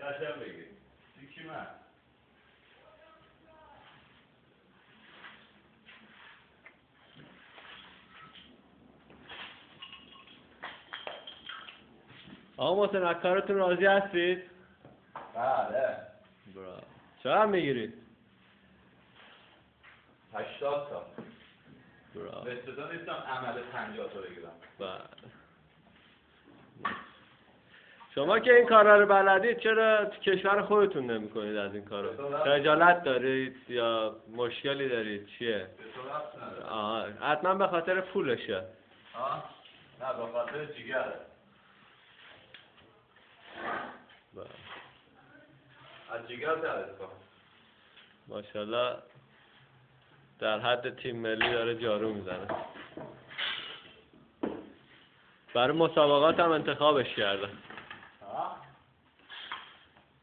قشنگ بگیر چی من آقا محسن از کارتون راضی هستید؟ بله برا چقدر میگیرید؟ 80 تا برا به صدا نیستم عمل 50 تا بگیرم. بله. شما که این کارا رو بلدید چرا تو کشور خودتون نمی کنید از این کارا؟ خجالت دارید یا مشکلی دارید چیه؟ آها حتما به خاطر پولشه. نه به خاطر جیگره. از جیگر تعریف کن. ماشاءالله در حد تیم ملی داره جارو میزنه. برای مسابقات هم انتخابش کرده.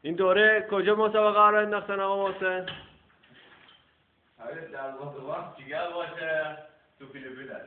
این دوره کجا مسابقه ها رو انداختن آقا محسن؟ در واسه جیگر باشه تو فیلیپینه.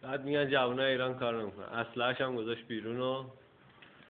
بعد میگن جوانای ایران کار نمیکنن. اسلحه‌اش هم گذاشت بیرون و